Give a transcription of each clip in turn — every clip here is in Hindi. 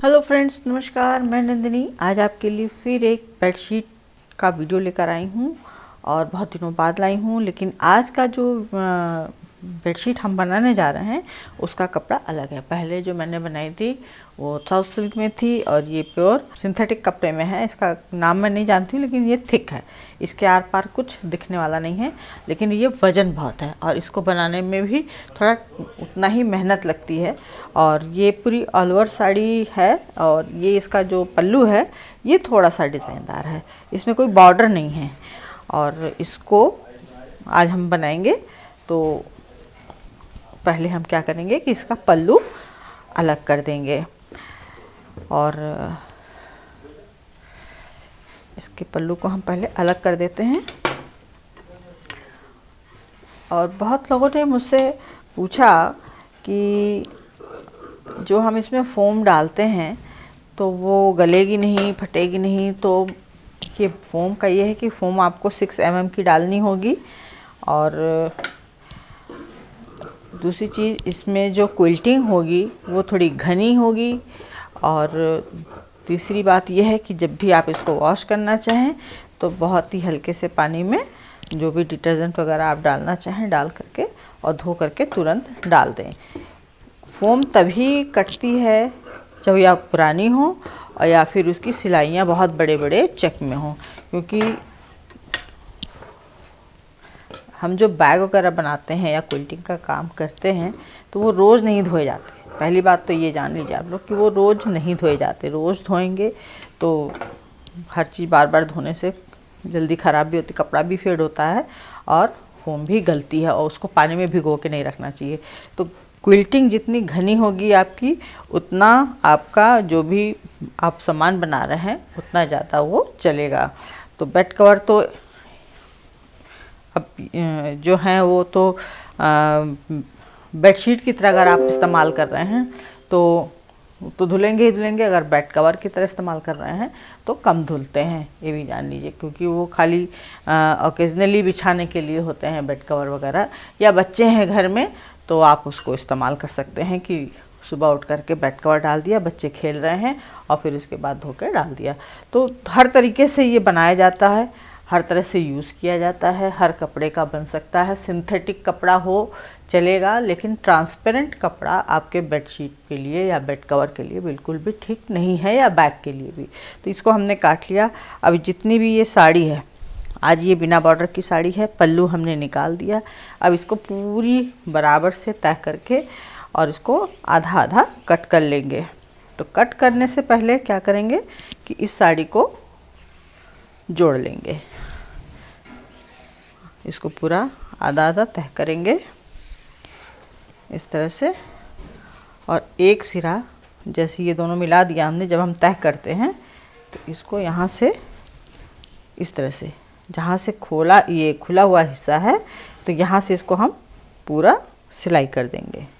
हेलो फ्रेंड्स, नमस्कार। मैं नंदिनी आज आपके लिए फिर एक बेडशीट का वीडियो लेकर आई हूँ और बहुत दिनों बाद लाई हूँ। लेकिन आज का जो बेडशीट हम बनाने जा रहे हैं उसका कपड़ा अलग है। पहले जो मैंने बनाई थी वो साउथ सिल्क में थी और ये प्योर सिंथेटिक कपड़े में है। इसका नाम मैं नहीं जानती हूँ, लेकिन ये थिक है, इसके आर पार कुछ दिखने वाला नहीं है। लेकिन ये वज़न बहुत है और इसको बनाने में भी थोड़ा उतना ही मेहनत लगती है। और ये पूरी ऑल ओवर साड़ी है और ये इसका जो पल्लू है ये थोड़ा सा डिज़ाइनदार है, इसमें कोई बॉर्डर नहीं है। और इसको आज हम बनाएंगे। तो पहले हम क्या करेंगे कि इसका पल्लू अलग कर देंगे और इसके पल्लू को हम पहले अलग कर देते हैं। और बहुत लोगों ने मुझसे पूछा कि जो हम इसमें फ़ोम डालते हैं तो वो गलेगी नहीं, फटेगी नहीं। तो ये फ़ोम का ये है कि फ़ोम आपको 6 mm की डालनी होगी। और दूसरी चीज़, इसमें जो क्विल्टिंग होगी वो थोड़ी घनी होगी। और तीसरी बात यह है कि जब भी आप इसको वॉश करना चाहें तो बहुत ही हल्के से पानी में जो भी डिटर्जेंट वगैरह आप डालना चाहें डाल करके और धो करके तुरंत डाल दें। फ़ोम तभी कटती है जब या पुरानी हो और या फिर उसकी सिलाइयाँ बहुत बड़े बड़े चेक में हों, क्योंकि हम जो बैग वगैरह बनाते हैं या क्विल्टिंग का काम करते हैं तो वो रोज़ नहीं धोए जाते। पहली बात तो ये जान लीजिए आप लोग कि वो रोज़ नहीं धोए जाते। रोज़ धोएंगे तो हर चीज़ बार बार धोने से जल्दी ख़राब भी होती, कपड़ा भी फेड होता है और फ़ोम भी गलती है और उसको पानी में भिगो के नहीं रखना चाहिए। तो क्विल्टिंग जितनी घनी होगी आपकी, उतना आपका जो भी आप सामान बना रहे हैं उतना ज़्यादा वो चलेगा। तो बेड कवर तो अब जो हैं वो तो बेडशीट की तरह अगर आप इस्तेमाल कर रहे हैं तो धुलेंगे ही धुलेंगे। अगर बेड कवर की तरह इस्तेमाल कर रहे हैं तो कम धुलते हैं, ये भी जान लीजिए, क्योंकि वो खाली ओकेजनली बिछाने के लिए होते हैं बेड कवर वगैरह। या बच्चे हैं घर में तो आप उसको इस्तेमाल कर सकते हैं कि सुबह उठ करके बेड कवर डाल दिया, बच्चे खेल रहे हैं और फिर उसके बाद धो के डाल दिया। तो हर तरीके से ये बनाया जाता है, हर तरह से यूज़ किया जाता है, हर कपड़े का बन सकता है। सिंथेटिक कपड़ा हो चलेगा, लेकिन ट्रांसपेरेंट कपड़ा आपके बेडशीट के लिए या बेड कवर के लिए बिल्कुल भी ठीक नहीं है, या बैग के लिए भी। तो इसको हमने काट लिया। अब जितनी भी ये साड़ी है, आज ये बिना बॉर्डर की साड़ी है, पल्लू हमने निकाल दिया। अब इसको पूरी बराबर से तय करके और इसको आधा आधा कट कर लेंगे। तो कट करने से पहले क्या करेंगे कि इस साड़ी को जोड़ लेंगे, इसको पूरा आधा आधा तय करेंगे इस तरह से। और एक सिरा जैसे ये दोनों मिला दिया हमने, जब हम तय करते हैं तो इसको यहाँ से इस तरह से, जहाँ से खोला ये खुला हुआ हिस्सा है तो यहाँ से इसको हम पूरा सिलाई कर देंगे।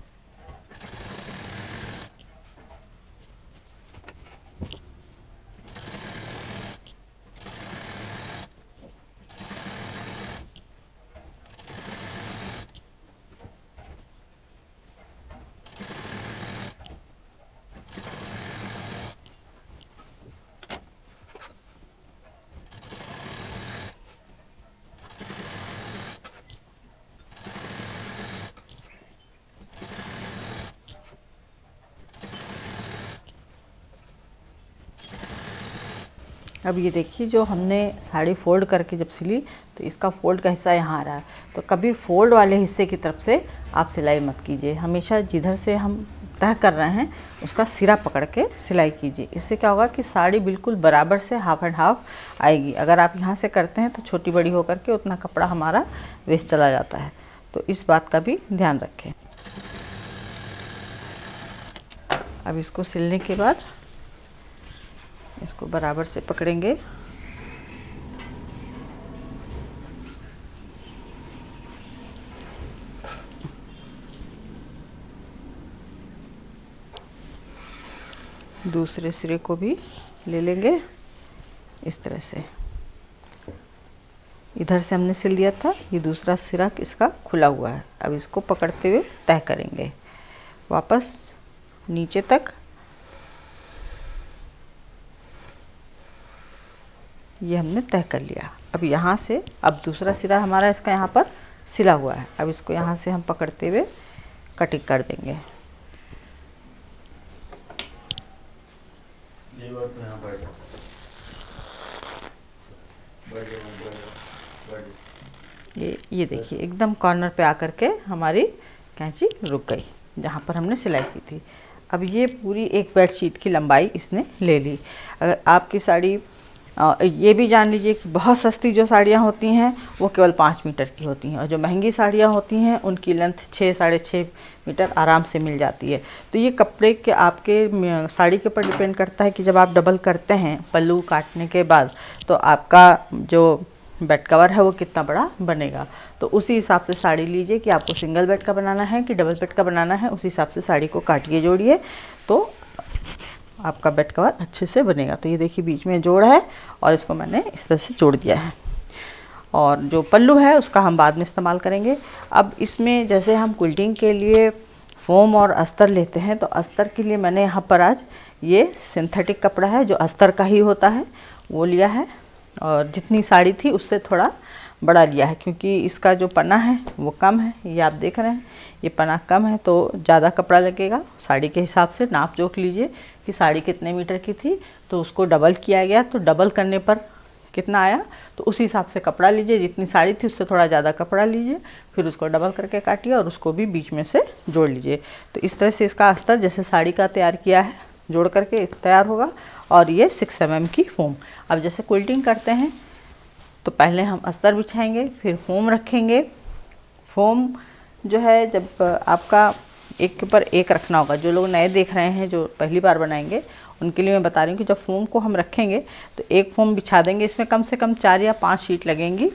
अब ये देखिए, जो हमने साड़ी फोल्ड करके जब सिली तो इसका फोल्ड का हिस्सा यहाँ आ रहा है। तो कभी फोल्ड वाले हिस्से की तरफ से आप सिलाई मत कीजिए, हमेशा जिधर से हम तय कर रहे हैं उसका सिरा पकड़ के सिलाई कीजिए। इससे क्या होगा कि साड़ी बिल्कुल बराबर से हाफ एंड हाफ आएगी। अगर आप यहाँ से करते हैं तो छोटी बड़ी होकर के उतना कपड़ा हमारा वेस्ट चला जाता है। तो इस बात का भी ध्यान रखें। अब इसको सिलने के बाद इसको बराबर से पकड़ेंगे। दूसरे सिरे को भी ले लेंगे इस तरह से। इधर से हमने सिल दिया था, ये दूसरा सिरा इसका खुला हुआ है। अब इसको पकड़ते हुए तय करेंगे वापस नीचे तक ये हमने तय कर लिया। अब यहाँ से अब दूसरा सिरा हमारा इसका यहाँ पर सिला हुआ है। अब इसको यहाँ से हम पकड़ते हुए कटिंग कर देंगे। ये देखिए एकदम कॉर्नर पे आकर के हमारी कैंची रुक गई जहाँ पर हमने सिलाई की थी। अब ये पूरी एक बेडशीट की लंबाई इसने ले ली। अगर आपकी साड़ी ये भी जान लीजिए कि बहुत सस्ती जो साड़ियाँ होती हैं वो केवल 5 मीटर की होती हैं, और जो महंगी साड़ियाँ होती हैं उनकी लेंथ 6 साढ़े 6 मीटर आराम से मिल जाती है। तो ये कपड़े के आपके साड़ी के ऊपर डिपेंड करता है कि जब आप डबल करते हैं पल्लू काटने के बाद, तो आपका जो बेड कवर है वो कितना बड़ा बनेगा। तो उसी हिसाब से साड़ी लीजिए कि आपको सिंगल बेड का बनाना है कि डबल बेड का बनाना है, उसी हिसाब से साड़ी को काटिए, जोड़िए, तो आपका बेड कवर अच्छे से बनेगा। तो ये देखिए बीच में जोड़ है और इसको मैंने इस तरह से जोड़ दिया है। और जो पल्लू है उसका हम बाद में इस्तेमाल करेंगे। अब इसमें जैसे हम क्विल्टिंग के लिए फोम और अस्तर लेते हैं, तो अस्तर के लिए मैंने यहाँ पर आज ये सिंथेटिक कपड़ा है जो अस्तर का ही होता है वो लिया है, और जितनी साड़ी थी उससे थोड़ा बड़ा लिया है क्योंकि इसका जो पना है वो कम है। ये आप देख रहे हैं ये पना कम है तो ज़्यादा कपड़ा लगेगा। साड़ी के हिसाब से नाप जोख लीजिए कि साड़ी कितने मीटर की थी, तो उसको डबल किया गया, तो डबल करने पर कितना आया, तो उसी हिसाब से कपड़ा लीजिए। जितनी साड़ी थी उससे थोड़ा ज़्यादा कपड़ा लीजिए, फिर उसको डबल करके काटिए और उसको भी बीच में से जोड़ लीजिए। तो इस तरह से इसका अस्तर जैसे साड़ी का तैयार किया है जोड़ करके तैयार होगा। और ये 6 mm की फोम। अब जैसे क्विल्टिंग करते हैं तो पहले हम अस्तर बिछाएंगे, फिर फोम रखेंगे। फोम जो है जब आपका एक के ऊपर एक रखना होगा। जो लोग नए देख रहे हैं, जो पहली बार बनाएंगे, उनके लिए मैं बता रही हूँ कि जब फोम को हम रखेंगे तो एक फोम बिछा देंगे, इसमें कम से कम 4 या 5 शीट लगेंगी।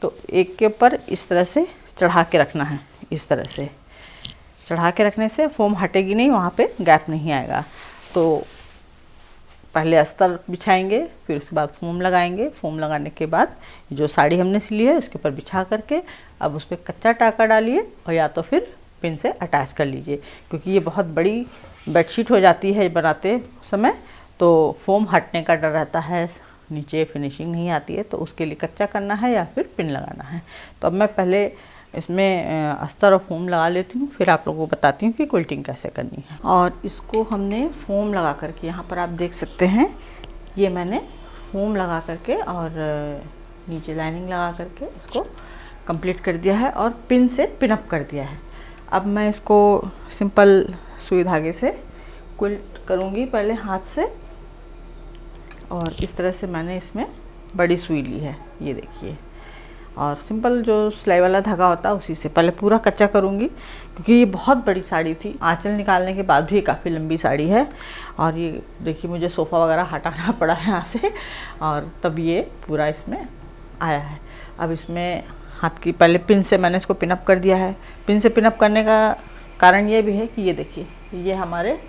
तो एक के ऊपर इस तरह से चढ़ा के रखना है। इस तरह से चढ़ा के रखने से फोम हटेगी नहीं, वहाँ पे गैप नहीं आएगा। तो पहले अस्तर बिछाएंगे, फिर उसके बाद फोम लगाएंगे। फोम लगाने के बाद जो साड़ी हमने सिली है उसके ऊपर बिछा करके अब उस पर कच्चा टाका डालिए और या तो फिर पिन से अटैच कर लीजिए, क्योंकि ये बहुत बड़ी बेडशीट हो जाती है बनाते समय, तो फोम हटने का डर रहता है, नीचे फिनिशिंग नहीं आती है। तो उसके लिए कच्चा करना है या फिर पिन लगाना है। तो अब मैं पहले इसमें अस्तर और फोम लगा लेती हूँ, फिर आप लोगों को बताती हूँ कि क्विल्टिंग कैसे करनी है। और इसको हमने फोम लगा करके, यहाँ पर आप देख सकते हैं ये मैंने फोम लगा करके और नीचे लाइनिंग लगा करके इसको कंप्लीट कर दिया है और पिन से पिन अप कर दिया है। अब मैं इसको सिंपल सुई धागे से क्विल्ट करूँगी पहले हाथ से, और इस तरह से मैंने इसमें बड़ी सुई ली है, ये देखिए। और सिंपल जो सिलाई वाला धागा होता है उसी से पहले पूरा कच्चा करूँगी, क्योंकि ये बहुत बड़ी साड़ी थी। आंचल निकालने के बाद भी काफ़ी लंबी साड़ी है। और ये देखिए मुझे सोफ़ा वगैरह हटाना पड़ा है यहाँ से, और तब ये पूरा इसमें आया है। अब इसमें हाथ की पहले पिन से मैंने इसको पिनअप कर दिया है। पिन से पिनअप करने का कारण ये भी है कि ये देखिए ये हमारे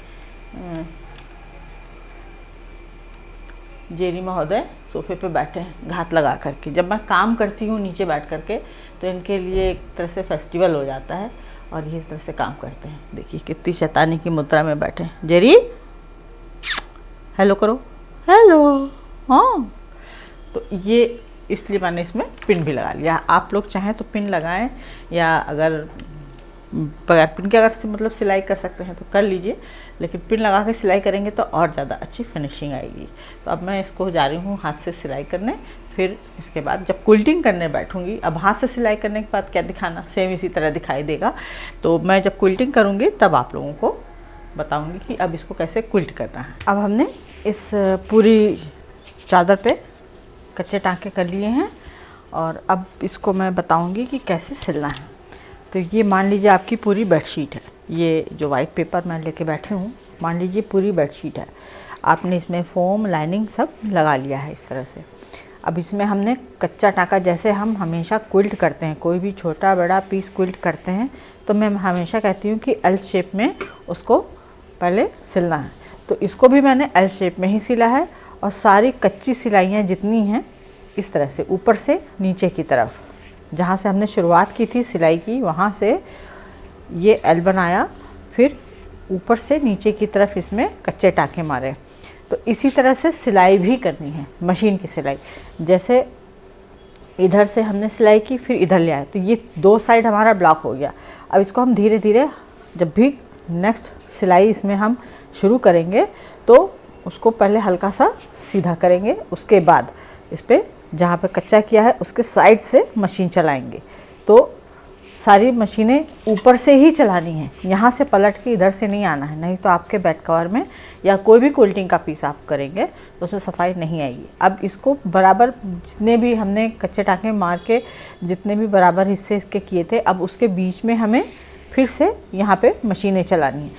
जेरी महोदय सोफे पे बैठे हैं घात लगा करके। जब मैं काम करती हूँ नीचे बैठ करके तो इनके लिए एक तरह से फेस्टिवल हो जाता है, और ये इस तरह से काम करते हैं। देखिए कितनी शैतानी की मुद्रा में बैठे हैं। जेरी हेलो करो, हेलो। हाँ, तो ये इसलिए मैंने इसमें पिन भी लगा लिया। आप लोग चाहें तो पिन लगाएं, या अगर बगैर पिन के अगर मतलब सिलाई कर सकते हैं तो कर लीजिए, लेकिन पिन लगा के सिलाई करेंगे तो और ज़्यादा अच्छी फिनिशिंग आएगी। तो अब मैं इसको जा रही हूँ हाथ से सिलाई करने, फिर इसके बाद जब क्विल्टिंग करने बैठूँगी, अब हाथ से सिलाई करने के बाद क्या दिखाना, सेम इसी तरह दिखाई देगा। तो मैं जब क्विल्टिंग करूँगी तब आप लोगों को बताऊँगी कि अब इसको कैसे क्विल्ट करना है। अब हमने इस पूरी चादर पे कच्चे टाँके कर लिए हैं, और अब इसको मैं बताऊँगी कि कैसे सिलना है। तो ये मान लीजिए आपकी पूरी बेडशीट है, ये जो वाइट पेपर मैं लेके बैठी हूँ, मान लीजिए पूरी बेडशीट है। आपने इसमें फोम लाइनिंग सब लगा लिया है इस तरह से। अब इसमें हमने कच्चा टाँका, जैसे हम हमेशा क्विल्ट करते हैं, कोई भी छोटा बड़ा पीस क्विल्ट करते हैं तो मैं हमेशा कहती हूँ कि एल शेप में उसको पहले सिलना है। तो इसको भी मैंने एल शेप में ही सिला है, और सारी कच्ची सिलाइयाँ जितनी हैं इस तरह से ऊपर से नीचे की तरफ, जहाँ से हमने शुरुआत की थी सिलाई की, वहाँ से ये एल बनाया, फिर ऊपर से नीचे की तरफ इसमें कच्चे टाँके मारे। तो इसी तरह से सिलाई भी करनी है, मशीन की सिलाई। जैसे इधर से हमने सिलाई की, फिर इधर ले आए, तो ये 2 साइड हमारा ब्लॉक हो गया। अब इसको हम धीरे धीरे जब भी नेक्स्ट सिलाई इसमें हम शुरू करेंगे तो उसको पहले हल्का सा सीधा करेंगे, उसके बाद इस पर जहाँ पे कच्चा किया है उसके साइड से मशीन चलाएंगे। तो सारी मशीनें ऊपर से ही चलानी है, यहाँ से पलट के इधर से नहीं आना है, नहीं तो आपके बेड कवर में या कोई भी क्विल्टिंग का पीस आप करेंगे तो उसमें सफाई नहीं आएगी। अब इसको बराबर जितने भी हमने कच्चे टाँके मार के जितने भी बराबर हिस्से इसके किए थे, अब उसके बीच में हमें फिर से यहाँ पे मशीनें चलानी है।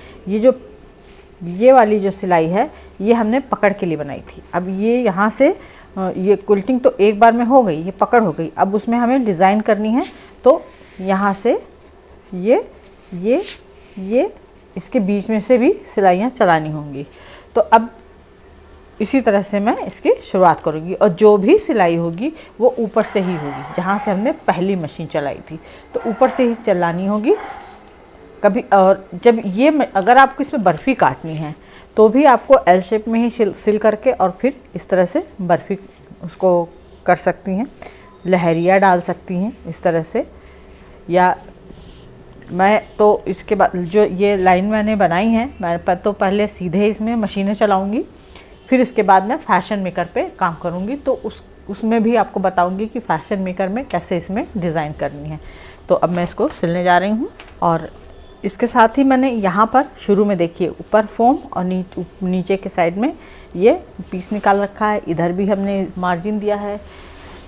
ये वाली जो सिलाई है ये हमने पकड़ के लिए बनाई थी। अब ये यहाँ से ये क्विल्टिंग तो एक बार में हो गई, ये पकड़ हो गई। अब उसमें हमें डिज़ाइन करनी है, तो यहाँ से ये इसके बीच में से भी सिलाइयाँ चलानी होंगी। तो अब इसी तरह से मैं इसकी शुरुआत करूँगी और जो भी सिलाई होगी वो ऊपर से ही होगी, जहाँ से हमने पहली मशीन चलाई थी तो ऊपर से ही चलानी होगी कभी। और जब ये अगर आपको इसमें बर्फ़ी काटनी है तो भी आपको एल शेप में ही सिल करके और फिर इस तरह से बर्फ़ी उसको कर सकती हैं, लहरिया डाल सकती हैं इस तरह से। या मैं तो इसके बाद जो ये लाइन मैंने बनाई है, मैं तो पहले सीधे इसमें मशीनें चलाऊंगी, फिर इसके बाद मैं फैशन मेकर पे काम करूंगी। तो उसमें भी आपको बताऊंगी कि फैशन मेकर में कैसे इसमें डिज़ाइन करनी है। तो अब मैं इसको सिलने जा रही हूँ। और इसके साथ ही मैंने यहाँ पर शुरू में देखिए ऊपर फोम और नीचे के साइड में ये पीस निकाल रखा है। इधर भी हमने मार्जिन दिया है,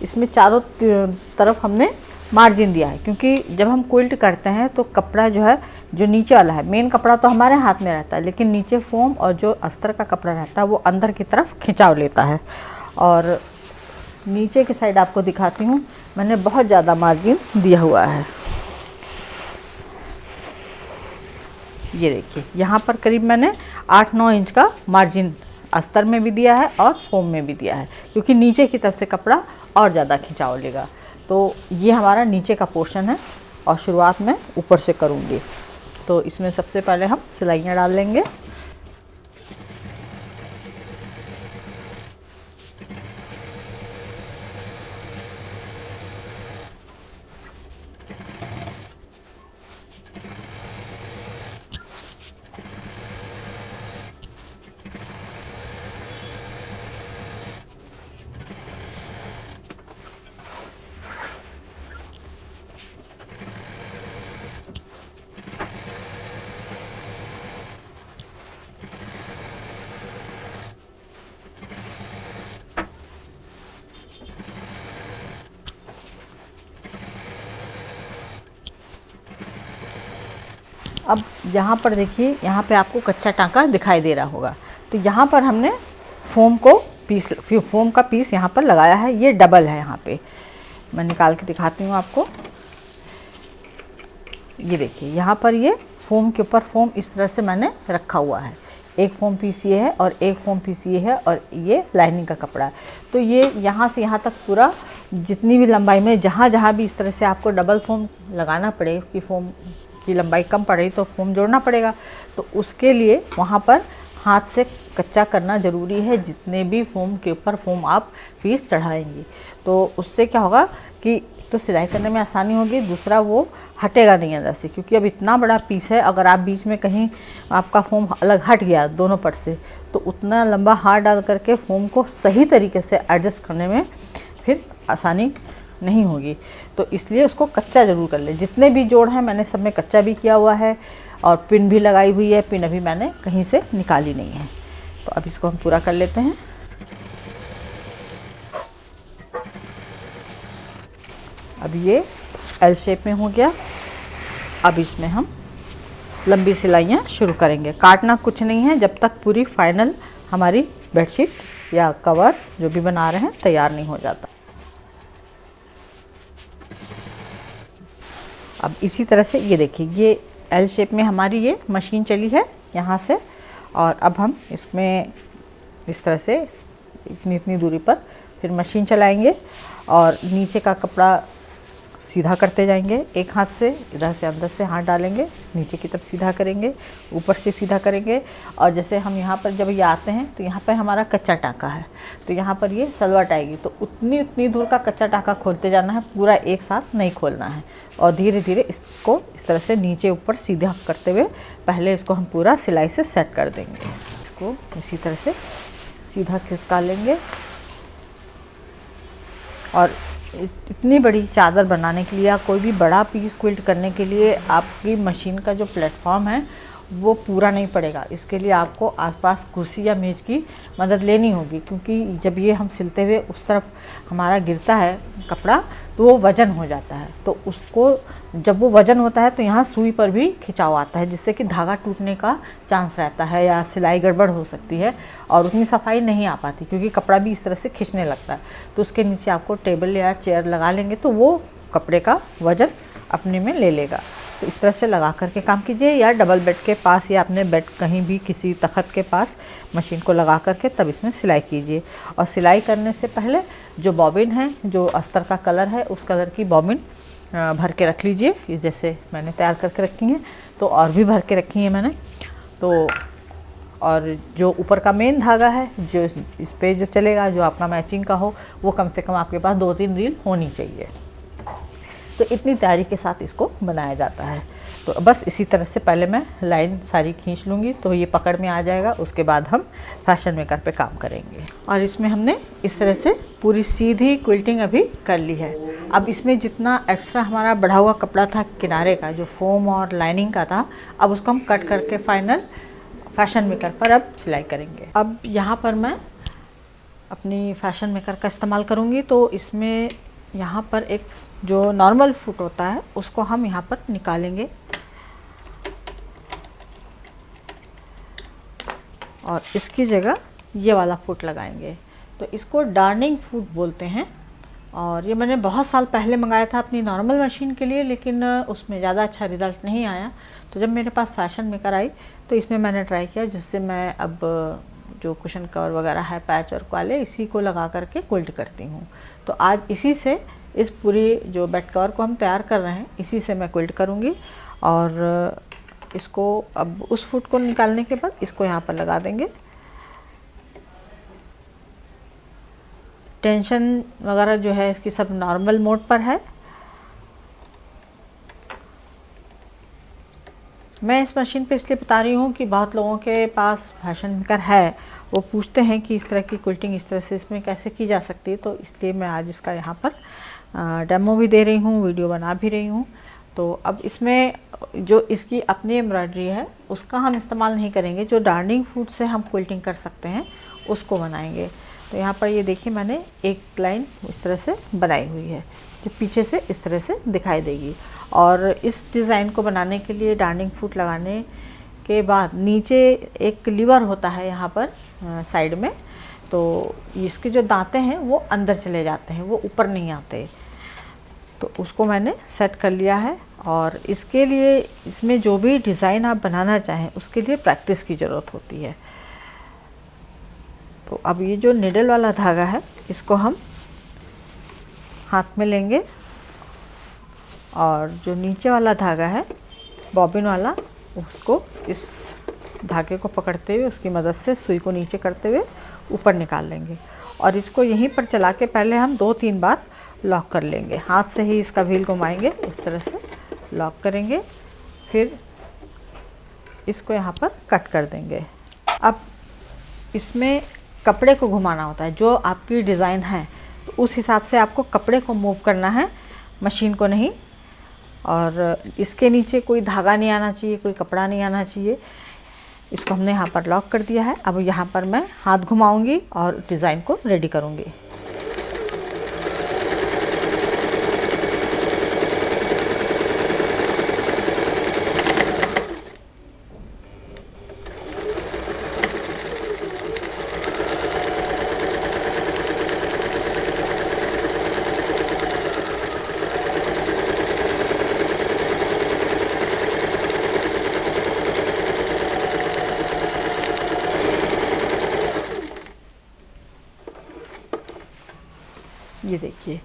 इसमें चारों तरफ हमने मार्जिन दिया है, क्योंकि जब हम क्विल्ट करते हैं तो कपड़ा जो है, जो नीचे वाला है, मेन कपड़ा तो हमारे हाथ में रहता है, लेकिन नीचे फोम और जो अस्तर का कपड़ा रहता है वो अंदर की तरफ खिंचाव लेता है। और नीचे की साइड आपको दिखाती हूँ, मैंने बहुत ज़्यादा मार्जिन दिया हुआ है। ये देखिए यहाँ पर करीब मैंने 8-9 इंच का मार्जिन अस्तर में भी दिया है और फोम में भी दिया है, क्योंकि नीचे की तरफ से कपड़ा और ज़्यादा खिंचाव लेगा। तो ये हमारा नीचे का पोर्शन है और शुरुआत में ऊपर से करूँगी। तो इसमें सबसे पहले हम सिलाइयाँ डाल लेंगे। अब यहाँ पर देखिए, यहाँ पे आपको कच्चा टाँका दिखाई दे रहा होगा। तो यहाँ पर हमने फोम का पीस यहाँ पर लगाया है। ये डबल है, यहाँ पे मैं निकाल के दिखाती हूँ आपको। ये देखिए यहाँ पर ये फोम के ऊपर फोम इस तरह से मैंने रखा हुआ है। एक फोम पीस ये है और एक फोम पीस ये है और ये लाइनिंग का कपड़ा है। तो ये यहाँ से यहाँ तक पूरा जितनी भी लंबाई में जहाँ भी इस तरह से आपको डबल फोम लगाना पड़े कि फोम की लंबाई कम पड़ रही तो फोम जोड़ना पड़ेगा। तो उसके लिए वहाँ पर हाथ से कच्चा करना ज़रूरी है। जितने भी फोम के ऊपर फोम आप पीस चढ़ाएंगे तो उससे क्या होगा कि तो सिलाई करने में आसानी होगी, दूसरा वो हटेगा नहीं अंदर से, क्योंकि अब इतना बड़ा पीस है। अगर आप बीच में कहीं आपका फोम अलग हट गया दोनों पट से तो उतना लंबा हाथ डाल करके फोम को सही तरीके से एडजस्ट करने में फिर आसानी नहीं होगी। तो इसलिए उसको कच्चा ज़रूर कर लें। जितने भी जोड़ हैं मैंने सब में कच्चा भी किया हुआ है और पिन भी लगाई हुई है। पिन अभी मैंने कहीं से निकाली नहीं है। तो अब इसको हम पूरा कर लेते हैं। अब ये एल शेप में हो गया। अब इसमें हम लंबी सिलाइयाँ शुरू करेंगे। काटना कुछ नहीं है जब तक पूरी फाइनल हमारी बेडशीट या कवर जो भी बना रहे हैं तैयार नहीं हो जाता। अब इसी तरह से ये देखिए, ये एल शेप में हमारी ये मशीन चली है यहाँ से, और अब हम इसमें इस तरह से इतनी दूरी पर फिर मशीन चलाएंगे और नीचे का कपड़ा सीधा करते जाएंगे, एक हाथ से इधर से अंदर से हाथ डालेंगे, नीचे की तरफ सीधा करेंगे, ऊपर से सीधा करेंगे। और जैसे हम यहाँ पर जब ये आते हैं तो यहाँ पर हमारा कच्चा टाँका है, तो यहाँ पर ये सलवट आएगी, तो उतनी दूर का कच्चा टाँका खोलते जाना है, पूरा एक साथ नहीं खोलना है। और धीरे धीरे इसको इस तरह से नीचे ऊपर सीधा करते हुए पहले इसको हम पूरा सिलाई से सेट कर देंगे। इसको इसी तरह से सीधा खिसका लेंगे। और इतनी बड़ी चादर बनाने के लिए या कोई भी बड़ा पीस क्विल्ट करने के लिए आपकी मशीन का जो प्लेटफॉर्म है वो पूरा नहीं पड़ेगा। इसके लिए आपको आसपास कुर्सी या मेज़ की मदद लेनी होगी, क्योंकि जब ये हम सिलते हुए उस तरफ हमारा गिरता है कपड़ा तो वो वज़न हो जाता है। तो उसको जब वो वज़न होता है तो यहाँ सुई पर भी खिंचाव आता है, जिससे कि धागा टूटने का चांस रहता है या सिलाई गड़बड़ हो सकती है और उतनी सफाई नहीं आ पाती, क्योंकि कपड़ा भी इस तरह से खिंचने लगता है। तो उसके नीचे आपको टेबल या चेयर लगा लेंगे तो वो कपड़े का वज़न अपने में ले लेगा। तो इस तरह से लगा करके काम कीजिए, या डबल बेड के पास या अपने बेड कहीं भी किसी तख्त के पास मशीन को लगा करके तब इसमें सिलाई कीजिए। और सिलाई करने से पहले जो बॉबिन है, जो अस्तर का कलर है, उस कलर की बॉबिन भर के रख लीजिए। ये जैसे मैंने तैयार करके रखी हैं, तो और भी भर के रखी हैं मैंने। तो और जो ऊपर का मेन धागा है, जो इस पे जो चलेगा, जो आपका मैचिंग का हो, वो कम से कम आपके पास 2-3 रील होनी चाहिए। तो इतनी तैयारी के साथ इसको बनाया जाता है। तो बस इसी तरह से पहले मैं लाइन सारी खींच लूँगी तो ये पकड़ में आ जाएगा। उसके बाद हम फैशन मेकर पे काम करेंगे। और इसमें हमने इस तरह से पूरी सीधी क्विल्टिंग अभी कर ली है। अब इसमें जितना एक्स्ट्रा हमारा बढ़ा हुआ कपड़ा था किनारे का, जो फोम और लाइनिंग का था, अब उसको हम कट करके फाइनल फैशन मेकर पर अब सिलाई करेंगे। अब यहाँ पर मैं अपनी फैशन मेकर का इस्तेमाल करूँगी। तो इसमें यहाँ पर एक जो नॉर्मल फुट होता है उसको हम यहाँ पर निकालेंगे और इसकी जगह ये वाला फुट लगाएंगे। तो इसको डार्निंग फुट बोलते हैं। और ये मैंने बहुत साल पहले मंगाया था अपनी नॉर्मल मशीन के लिए, लेकिन उसमें ज़्यादा अच्छा रिज़ल्ट नहीं आया। तो जब मेरे पास फैशन मेकर आई तो इसमें मैंने ट्राई किया, जिससे मैं अब जो कुशन कवर वगैरह है पैच वर्क वाले, इसी को लगा करके क्विल्ट करती हूँ। तो आज इसी से इस पूरी जो बेड कवर को हम तैयार कर रहे हैं, इसी से मैं क्विल्ट करूँगी। और इसको अब उस फुट को निकालने के बाद इसको यहाँ पर लगा देंगे। टेंशन वगैरह जो है इसकी सब नॉर्मल मोड पर है। मैं इस मशीन पे इसलिए बता रही हूँ कि बहुत लोगों के पास फैशन मेकर है, वो पूछते हैं कि इस तरह की क्विल्टिंग इस तरह से इसमें कैसे की जा सकती है। तो इसलिए मैं आज इसका यहाँ पर डेमो भी दे रही हूँ, वीडियो बना भी रही हूँ। तो अब इसमें जो इसकी अपनी एम्ब्रॉयडरी है उसका हम इस्तेमाल नहीं करेंगे, जो डार्निंग फुट से हम क्विल्टिंग कर सकते हैं उसको बनाएंगे। तो यहाँ पर ये देखिए मैंने एक लाइन इस तरह से बनाई हुई है, जो पीछे से इस तरह से दिखाई देगी। और इस डिज़ाइन को बनाने के लिए डार्निंग फुट लगाने के बाद नीचे एक लीवर होता है यहाँ पर साइड में, तो इसके जो दांते हैं वो अंदर चले जाते हैं, वो ऊपर नहीं आते। तो उसको मैंने सेट कर लिया है। और इसके लिए इसमें जो भी डिज़ाइन आप बनाना चाहें उसके लिए प्रैक्टिस की ज़रूरत होती है। तो अब ये जो निडल वाला धागा है इसको हम हाथ में लेंगे और जो नीचे वाला धागा है बॉबिन वाला, उसको इस धागे को पकड़ते हुए उसकी मदद से सुई को नीचे करते हुए ऊपर निकाल लेंगे। और इसको यहीं पर चला के पहले हम 2-3 बार लॉक कर लेंगे। हाथ से ही इसका व्हील घुमाएंगे, इस तरह से लॉक करेंगे, फिर इसको यहाँ पर कट कर देंगे। अब इसमें कपड़े को घुमाना होता है, जो आपकी डिज़ाइन है तो उस हिसाब से आपको कपड़े को मूव करना है, मशीन को नहीं। और इसके नीचे कोई धागा नहीं आना चाहिए, कोई कपड़ा नहीं आना चाहिए। इसको हमने यहाँ पर लॉक कर दिया है। अब यहाँ पर मैं हाथ घुमाऊंगी और डिज़ाइन को रेडी करूँगी। ये देखिए,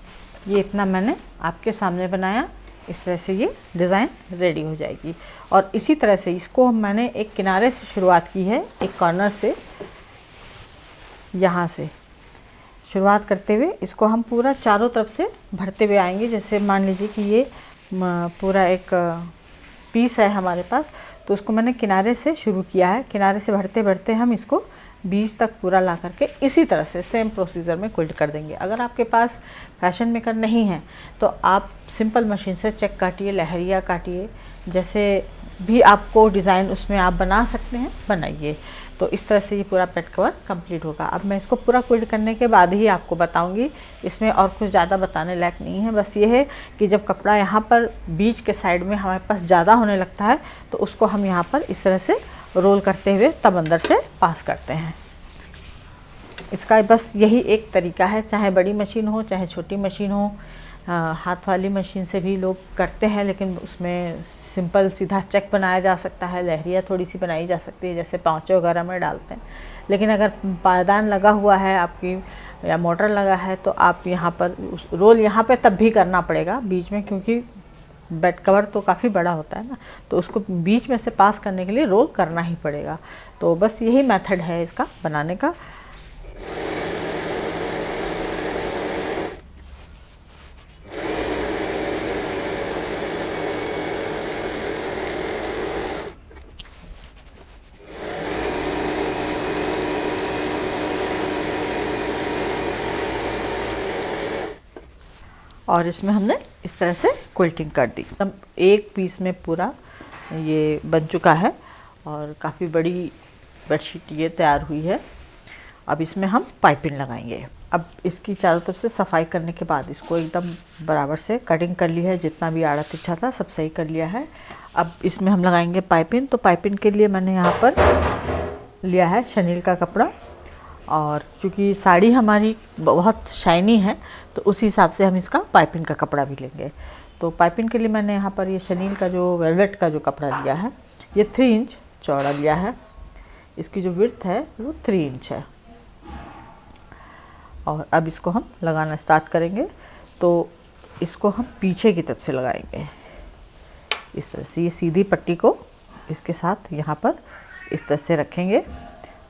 ये इतना मैंने आपके सामने बनाया, इस तरह से ये डिज़ाइन रेडी हो जाएगी। और इसी तरह से इसको मैंने एक किनारे से शुरुआत की है, एक कॉर्नर से, यहाँ से शुरुआत करते हुए इसको हम पूरा चारों तरफ से भरते हुए आएंगे। जैसे मान लीजिए कि ये पूरा एक पीस है हमारे पास, तो उसको मैंने किनारे से शुरू किया है। किनारे से भरते भरते हम इसको बीच तक पूरा ला करके इसी तरह से सेम प्रोसीजर में क्विल्ट कर देंगे। अगर आपके पास फैशन मेकर नहीं है तो आप सिंपल मशीन से चेक काटिए, लहरिया काटिए, जैसे भी आपको डिज़ाइन उसमें आप बना सकते हैं, बनाइए। तो इस तरह से ये पूरा पेट कवर कंप्लीट होगा। अब मैं इसको पूरा क्विल्ट करने के बाद ही आपको बताऊंगी, इसमें और कुछ ज़्यादा बताने लायक नहीं है। बस ये है कि जब कपड़ा यहाँ पर बीच के साइड में हमारे पास ज़्यादा होने लगता है तो उसको हम यहाँ पर इस तरह से रोल करते हुए तब अंदर से पास करते हैं। इसका बस यही एक तरीका है, चाहे बड़ी मशीन हो चाहे छोटी मशीन हो। हाथ वाली मशीन से भी लोग करते हैं, लेकिन उसमें सिंपल सीधा चेक बनाया जा सकता है, लहरिया थोड़ी सी बनाई जा सकती है, जैसे पाँचों वगैरह में डालते हैं। लेकिन अगर पायदान लगा हुआ है आपकी या मोटर लगा है तो आप यहाँ पर उस रोल यहाँ पे तब भी करना पड़ेगा बीच में, क्योंकि बेड कवर तो काफ़ी बड़ा होता है ना, तो उसको बीच में से पास करने के लिए रोल करना ही पड़ेगा। तो बस यही मेथड है इसका बनाने का। और इसमें हमने इस तरह से क्विल्टिंग कर दी। अब एक पीस में पूरा ये बन चुका है और काफ़ी बड़ी बेडशीट ये तैयार हुई है। अब इसमें हम पाइपिंग लगाएंगे। अब इसकी चारों तरफ से सफाई करने के बाद इसको एकदम बराबर से कटिंग कर ली है, जितना भी आड़ा तिरछा था सब सही कर लिया है। अब इसमें हम लगाएंगे पाइपिंग। तो पाइपिंग के लिए मैंने यहाँ पर लिया है शनील का कपड़ा, और चूँकि साड़ी हमारी बहुत शाइनी है तो उसी हिसाब से हम इसका पाइपिंग का कपड़ा भी लेंगे। तो पाइपिंग के लिए मैंने यहाँ पर ये शनील का जो वेलवेट का जो कपड़ा लिया है, ये 3 इंच चौड़ा लिया है। इसकी जो विड्थ है वो 3 इंच है। और अब इसको हम लगाना स्टार्ट करेंगे। तो इसको हम पीछे की तरफ से लगाएंगे इस तरह से। ये सीधी पट्टी को इसके साथ यहाँ पर इस तरह से रखेंगे।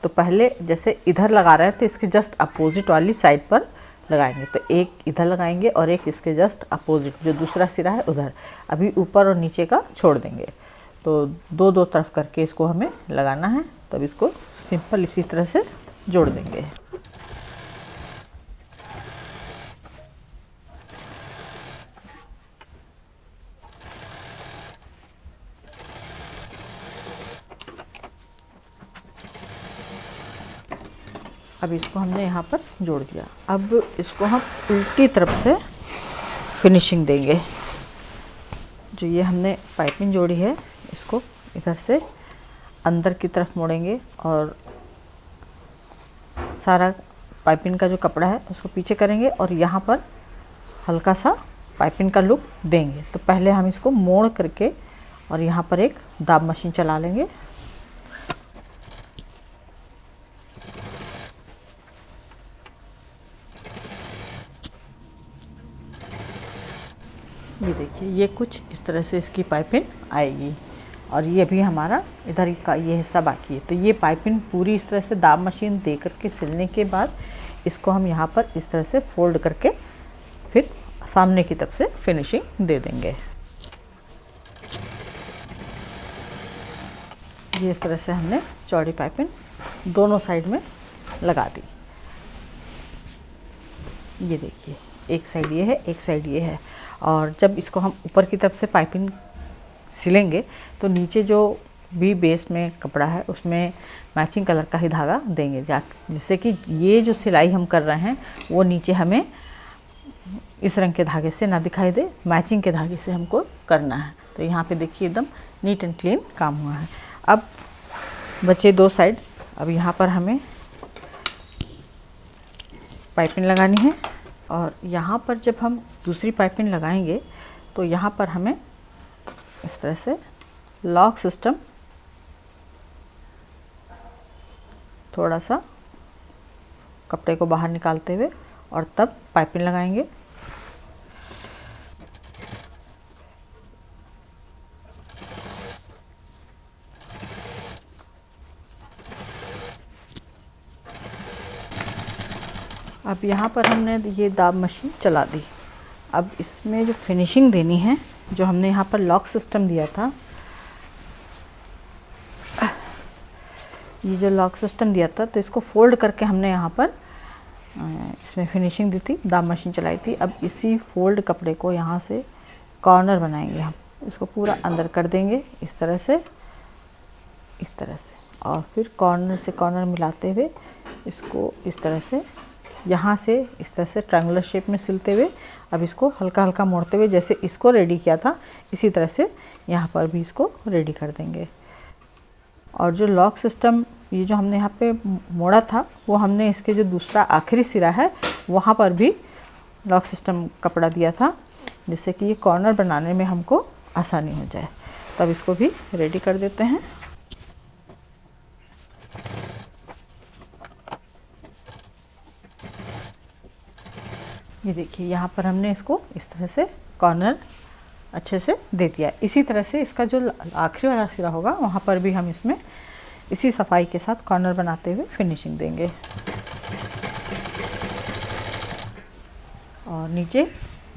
तो पहले जैसे इधर लगा रहे हैं तो इसके जस्ट अपोजिट वाली साइड पर लगाएंगे। तो एक इधर लगाएंगे और एक इसके जस्ट अपोजिट जो दूसरा सिरा है उधर। अभी ऊपर और नीचे का छोड़ देंगे। तो दो दो तरफ करके इसको हमें लगाना है। तब इसको सिंपल इसी तरह से जोड़ देंगे। अब इसको हमने यहाँ पर जोड़ दिया। अब इसको हम उल्टी तरफ से फिनिशिंग देंगे। जो ये हमने पाइपिंग जोड़ी है इसको इधर से अंदर की तरफ मोड़ेंगे और सारा पाइपिंग का जो कपड़ा है उसको पीछे करेंगे और यहाँ पर हल्का सा पाइपिंग का लुक देंगे। तो पहले हम इसको मोड़ करके और यहाँ पर एक दाब मशीन चला लेंगे। ये देखिए, ये कुछ इस तरह से इसकी पाइपिंग आएगी। और ये भी हमारा इधर का ये हिस्सा बाकी है। तो ये पाइपिंग पूरी इस तरह से दाब मशीन दे करके सिलने के बाद इसको हम यहाँ पर इस तरह से फोल्ड करके फिर सामने की तरफ से फिनिशिंग दे देंगे। ये इस तरह से हमने चौड़ी पाइपिंग दोनों साइड में लगा दी। ये देखिए, एक साइड ये है, एक साइड ये है। और जब इसको हम ऊपर की तरफ से पाइपिंग सिलेंगे तो नीचे जो भी बेस में कपड़ा है उसमें मैचिंग कलर का ही धागा देंगे, जिससे कि ये जो सिलाई हम कर रहे हैं वो नीचे हमें इस रंग के धागे से ना दिखाई दे, मैचिंग के धागे से हमको करना है। तो यहाँ पे देखिए एकदम नीट एंड क्लीन काम हुआ है। अब बचे 2 साइड। अब यहाँ पर हमें पाइपिंग लगानी है और यहाँ पर जब हम दूसरी पाइपिंग लगाएंगे तो यहाँ पर हमें इस तरह से लॉक सिस्टम थोड़ा सा कपड़े को बाहर निकालते हुए और तब पाइपिंग लगाएंगे। अब यहाँ पर हमने ये दाब मशीन चला दी। अब इसमें जो फिनिशिंग देनी है, जो हमने यहाँ पर लॉक सिस्टम दिया था, ये जो लॉक सिस्टम दिया था, तो इसको फोल्ड करके हमने यहाँ पर इसमें फिनिशिंग दी थी, दाब मशीन चलाई थी। अब इसी फोल्ड कपड़े को यहाँ से कॉर्नर बनाएंगे हम, इसको पूरा अंदर कर देंगे इस तरह से, और फिर कॉर्नर से कॉर्नर मिलाते हुए इसको इस तरह से, यहाँ से इस तरह से ट्रायंगुलर शेप में सिलते हुए अब इसको हल्का हल्का मोड़ते हुए, जैसे इसको रेडी किया था इसी तरह से यहाँ पर भी इसको रेडी कर देंगे। और जो लॉक सिस्टम ये जो हमने यहाँ पे मोड़ा था, वो हमने इसके जो दूसरा आखिरी सिरा है वहाँ पर भी लॉक सिस्टम कपड़ा दिया था, जिससे कि ये कॉर्नर बनाने में हमको आसानी हो जाए। तब इसको भी रेडी कर देते हैं। ये देखिए, यहाँ पर हमने इसको इस तरह से कॉर्नर अच्छे से दे दिया। इसी तरह से इसका जो आखिरी वाला सिरा होगा वहाँ पर भी हम इसमें इसी सफाई के साथ कॉर्नर बनाते हुए फिनिशिंग देंगे। और नीचे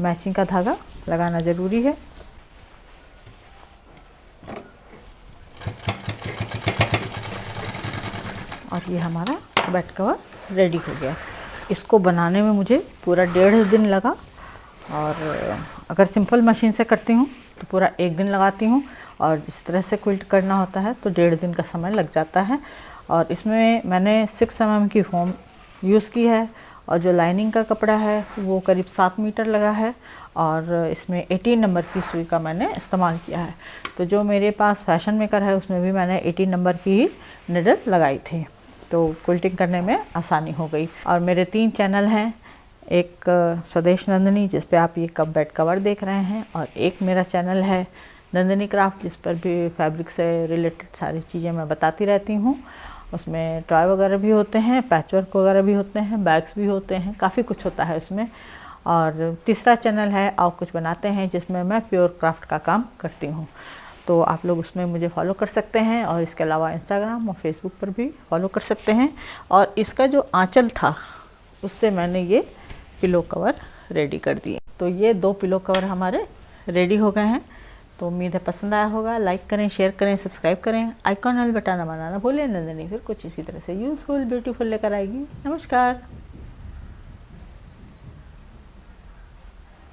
मैचिंग का धागा लगाना ज़रूरी है। और ये हमारा बेड कवर रेडी हो गया। इसको बनाने में मुझे पूरा 1.5 दिन लगा, और अगर सिंपल मशीन से करती हूँ तो पूरा 1 दिन लगाती हूँ, और इस तरह से क्विल्ट करना होता है तो 1.5 दिन का समय लग जाता है। और इसमें मैंने 6 mm की फोम यूज़ की है, और जो लाइनिंग का कपड़ा है वो करीब 7 मीटर लगा है, और इसमें 18 नंबर की सुई का मैंने इस्तेमाल किया है। तो जो मेरे पास फैशन मेकर है उसमें भी मैंने 18 नंबर की ही निडल लगाई थी, तो क्विल्टिंग करने में आसानी हो गई। और मेरे 3 चैनल हैं, एक स्वदेश नंदिनी जिस पे आप ये बेड कवर देख रहे हैं, और एक मेरा चैनल है नंदिनी क्राफ्ट जिस पर भी फैब्रिक से रिलेटेड सारी चीज़ें मैं बताती रहती हूँ। उसमें टॉय वगैरह भी होते हैं, पैचवर्क वगैरह भी होते हैं, बैग्स भी होते हैं, काफ़ी कुछ होता है उसमें। और तीसरा चैनल है आओ कुछ बनाते हैं, जिसमें मैं प्योर क्राफ्ट का काम करती हूँ। तो आप लोग उसमें मुझे फॉलो कर सकते हैं, और इसके अलावा इंस्टाग्राम और फेसबुक पर भी फॉलो कर सकते हैं। और इसका जो आंचल था उससे मैंने ये पिलो कवर रेडी कर दिए। तो ये 2 पिलो कवर हमारे रेडी हो गए हैं। तो उम्मीद है पसंद आया होगा। लाइक करें, शेयर करें, सब्सक्राइब करें, आइकॉन बेल बटन दबाना ना भूलें। नंदिनी फिर कुछ इसी तरह से यूज़फुल ब्यूटीफुल लेकर आएगी। नमस्कार।